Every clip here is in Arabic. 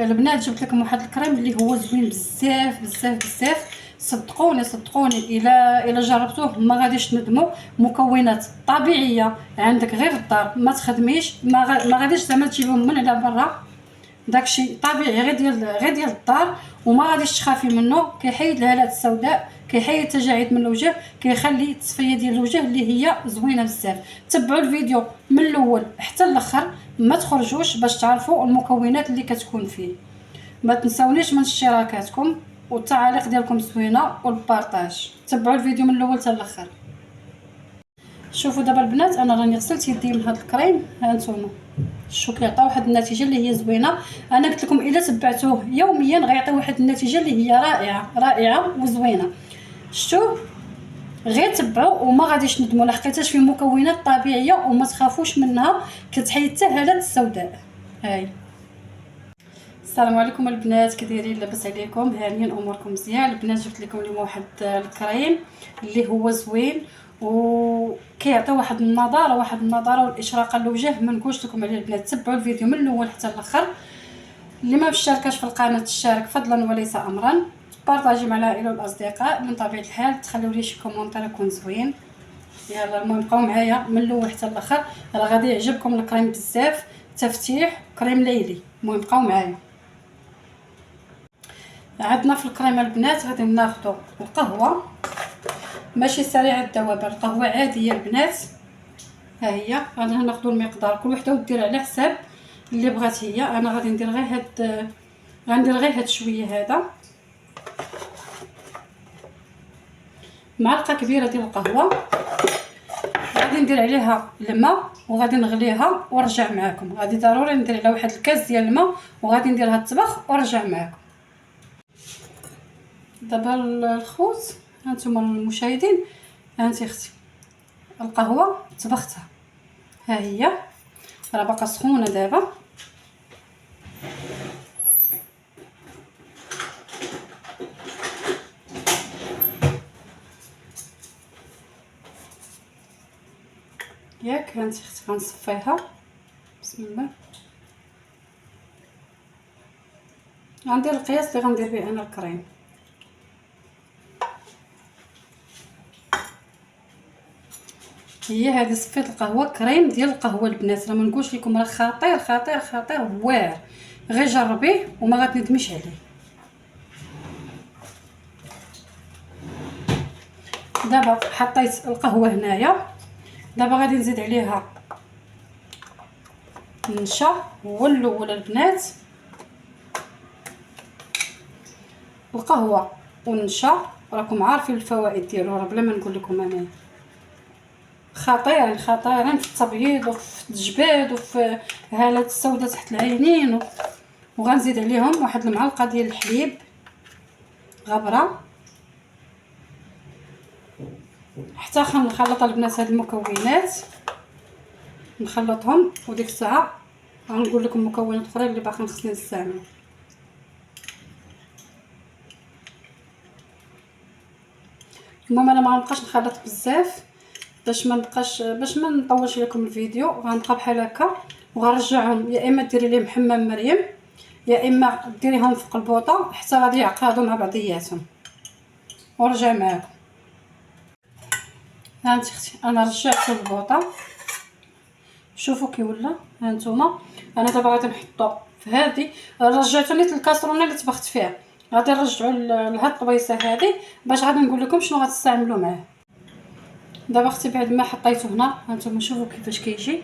البنات جبت لكم واحد الكريم اللي هو زوين بزاف بزاف بزاف، صدقوني صدقوني الى جربتوه ما غاديش تندموا. مكونات طبيعيه عندك غير في الدار، ما تخدميش، ما غاديش زعما تجيبهم من على برا، داكشي طبيعي غير ديال الدار، وما غاديش تخافي منه. كيحيد الهالات السوداء، كيحيد التجاعيد من الوجه، كيخلي التصفيه ديال الوجه اللي هي زوينه بزاف. تبعوا الفيديو من الاول حتى الاخر، ما تخرجوش باش تعرفوا المكونات اللي كتكون فيه. ما تنساونيش من اشتراكاتكم والتعاليق ديالكم زوينه والبارطاج. تبعوا الفيديو من الاول حتى الاخر. شوفوا دابا البنات، انا راني غسلت يدي من هذا الكريم، ها نتوما شو كيعطي واحد النتيجه اللي هي زوينه. انا قلت لكم الا تبعتوه يوميا غيعطي واحد النتيجه اللي هي رائعه رائعه وزوينه. شتو غير تبعوا وما غاديش ندموا، لحقيتاش فيه مكونات طبيعيه وما تخافوش منها، كتحيد حتى الهالات السوداء. هاي السلام عليكم البنات، كي دايرين؟ لاباس عليكم؟ هانيين اموركم مزيان البنات؟ جبت لكم اليوم واحد الكريم اللي هو زوين وكيعطي واحد النضاره والاشراقه للوجه. ما نقولش لكم عليه البنات، تبعوا الفيديو من الاول حتى الاخر. اللي ما مشتركاش في القناه تشارك فضلا وليس امرا، بارطاجي مع العائله والاصدقاء، من طبيعه الحال تخليو لي شي كومونتير يكون زوين. يلا المهم بقاو معايا من الاول حتى الاخر، راه غادي يعجبكم الكريم بزاف. تفتيح كريم ليلي، المهم بقاو معايا. عندنا في الكريمه البنات غادي ناخذوا القهوه، ماشي سريعه الذوبان، القهوه عاديه البنات. ها هي غادي ناخذوا المقدار، كل وحده ودير على حساب اللي بغات هي. انا غادي ندير غير هاد شويه. هذا معلقه كبيره ديال القهوه، غادي ندير عليها الماء وغادي نغليها ونرجع معكم. غادي ضروري ندير عليها واحد الكاس ديال الماء وغادي نديرها الطبخ ونرجع معكم. دابا الخوت هانتوما المشاهدين، هانتي اختي القهوه طبختها، ها هي راه باقا سخونه دابا. ياك هانتي اختي غنصفيها بسم الله. غندير القياس اللي غندير به انا الكريم. هي هذه صفيت القهوه، كريم ديال القهوه البنات، راه ما نقولش لكم راه خطير خطير خطير واعر، غير جربيه وما غتندميش عليه. دابا حطيت القهوه هنايا، دابا غادي نزيد عليها النشا هو الاول البنات. القهوه والنشا راكم عارفين الفوائد ديالو، راه بلا ما نقول لكم انا خطيرين خطيرين في التبييض وفي التجباد وفي هالات السوداء تحت العينين وغنزيد عليهم واحد المعلقه ديال الحليب غبره حتى نخلط البنات هاد المكونات، نخلطهم وديك الساعه غنقول لكم مكونات اخرى اللي باقي خصني نستعمل. المهم انا ما غنبقاش نخلط بزاف باش ما نطولش لكم الفيديو. غنبقى بحال هكا وغنرجعهم، يا اما ديري ليهم حمام مريم يا اما ديريهم في البوطه حتى غادي يعقدوا مع بعضياتهم ورجع معاكم. هانتي اختي انا رجعت البوطه، شوفوا كي ولا. ها نتوما انا دابا غادي نحطو في هذه، رجعتو نيت الكاسرونه اللي طبخت فيها، غادي نرجعو لهاد الطبيصه هذه باش غادي نقول لكم شنو غتستعملوا معاه. دابا اختي بعد ما حطيته هنا ها نتوما شوفوا كيفاش كيجي.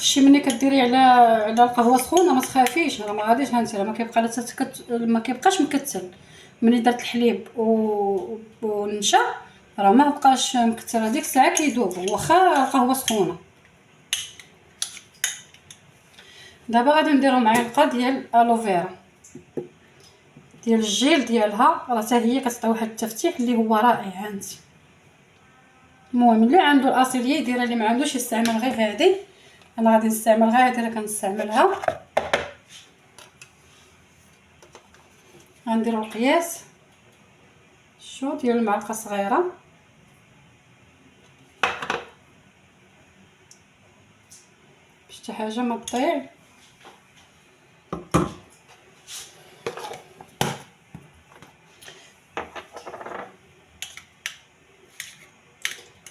شي ملي كديري على القهوه سخونه ما تخافيش، راه ما غاديش هانتي راه ما كيبقاش مكتل. ملي درت الحليب والنشا راه ما بقاش مكتل، هذيك الساعه كيذوب واخا القهوه سخونه. دابا غادي نديرو معلقه ديال الوفيرا ديال الجيل ديالها، راه حتى هي كتعطي واحد التفتيح اللي هو رائع هانتي. المهم اللي عنده الاصيليه يديرها، اللي ما عندوش يستعمل غير هذه. انا غادي نستعمل غير هذه اللي كنستعملها. غنديرو القياس شو ديال المعلقه صغيره، شتي حاجه ما تضيع.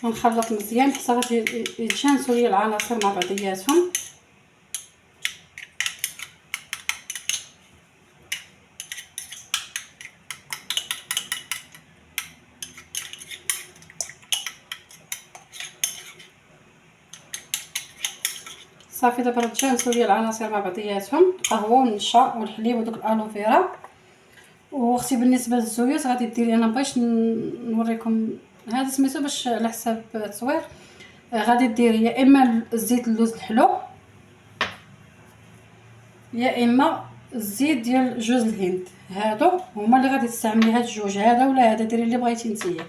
ونخلط مزيان حتى غادي يتجانسوا لي العناصر مع بعضياتهم. صافي دابا راه تجانسوا لي العناصر مع بعضياتهم، القهوه والنشا والحليب ودوك الالوفيرا. واختي بالنسبه للزيوت غادي ديري، انا مبغيتش نوريكم هذا سميتو باش على حساب التصوير. غادي ديري يا اما زيت اللوز الحلو يا اما الزيت ديال جوز الهند، هادو هما اللي غادي تستعملي، هاد الجوج، هذا ولا هذا، ديري اللي بغيتي نتيا.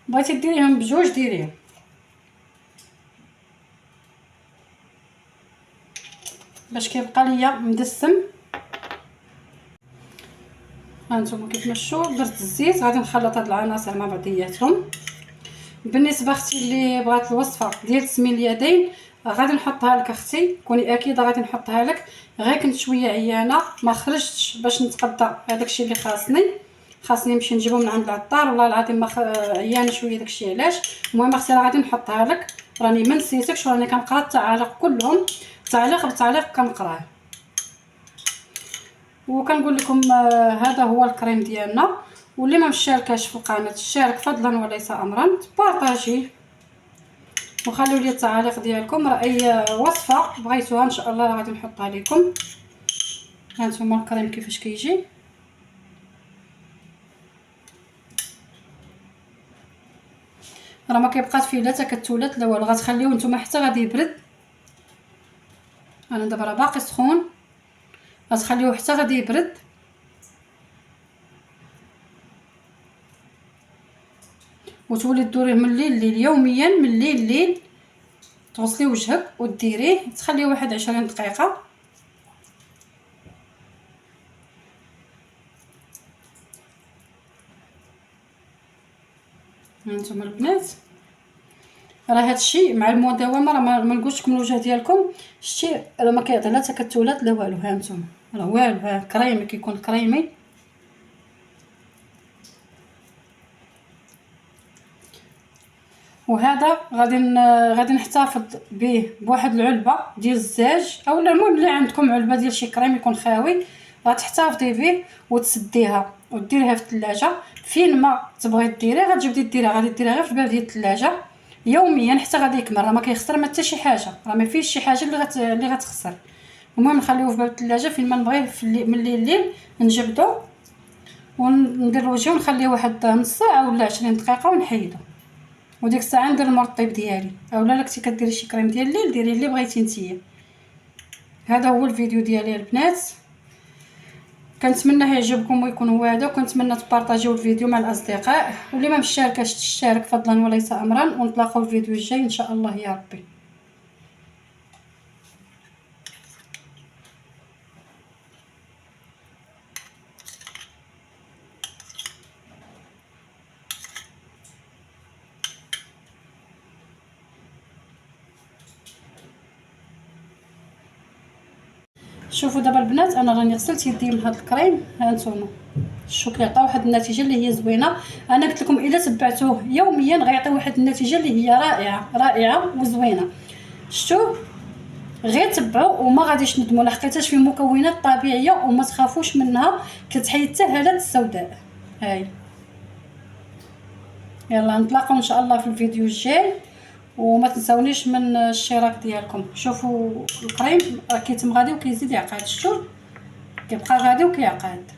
بغيتي ديريهم بجوج ديريهم. باش كيبقى ليا مدسم. هانتوما كيف درت الزيت، غادي نخلط هاد العناصر مع بعضياتهم. بالنسبه اختي اللي بغات الوصفه ديال تسمين اليدين غادي نحطها لك اختي، كوني اكيده غادي نحطها لك. غير كنت شويه عيانه ما خرجتش باش نتقدى هذاك الشيء اللي خاصني نمشي نجيبو من عند العطار، والله العظيم ما عيانه شويه داكشي علاش. المهم اختي راه غادي نحطها لك، راني ما نسيتكش، راني كنقرا التعاليق كلهم، تعليق بتعليق كنقراه. وكنقول لكم هذا هو الكريم ديالنا. واللي ما مشاركاش في القناه شارك فضلا وليس امرا، بارطاجي وخليو لي التعاليق ديالكم، راه اي وصفه بغيتوها ان شاء الله راه غادي نحطها لكم. هانتوما الكريم كيفاش كيجي. راه ما كيبقاش فيه لا تكتلات لا والو، غتخليوه نتوما حتى غادي يبرد. انا دابا راه باقي سخون، غتخليوه حتى غادي يبرد. وتولي ديريه من الليل يوميا، من الليل تغسلي وجهك وديريه، تخليه واحد 20 دقيقه. هانتوما البنات راه هادشي مع المداومه راه ما نقولش لكم الوجه ديالكم شتي راه ما كيعطي لا تكتلات لا والو. هانتوما راه والو، ها كريمي كيكون كريمي. وهذا غادي نحتفظ به بواحد العلبه ديال الزاج، او المهم اللي عندكم علبه ديال شي كريم يكون خاوي، غتحتفظي به وتسديها وديريها في الثلاجه. فين ما تبغي ديريه غتجبدي ديريها، غادي ديريها غير في الباب ديال الثلاجه يوميا حتى غادي يكمل. راه ما كيخسر ما حتى شي حاجه، راه ما فيش شي حاجه اللي غتخسر. المهم نخليوه في باب الثلاجه فين ما نبغيه من الليل نجبدو وندير الوجه ونخليه واحد نص ساعه ولا 20 دقيقه ونحيدو. وديك الساعه ندير المرطب ديالي، اولا كنتي كديري شي كريم ديال الليل ديري اللي بغيتي نتيا. هذا هو الفيديو ديالي البنات، كنتمنى يعجبكم ويكون هذا، وكنتمنى تبارطاجيو الفيديو مع الاصدقاء، واللي ما مشاركاش تشارك فضلا وليس امرا. ونتلاقاو الفيديو الجاي ان شاء الله يا ربي. شوفوا دابا البنات انا راني غسلت يدي من هذا الكريم، هانتوما شوف كيعطي واحد النتيجه اللي هي زوينه. انا قلت لكم الا تبعتوه يوميا غيعطي واحد النتيجه اللي هي رائعه وزوينه. شفتوا غير تبعوا وما غاديش ندموا، لحقيتاش فيه مكونات طبيعيه وما تخافوش منها، كتحيد حتى هالات السوداء. هاي يلا نتلاقاو ان شاء الله في الفيديو الجاي، وما تنساونيش من الاشتراك ديالكم. شوفوا الكريم راه كيتم غادي وكيزيد يعقد، شفتوا كيبقى غادي وكيعقد.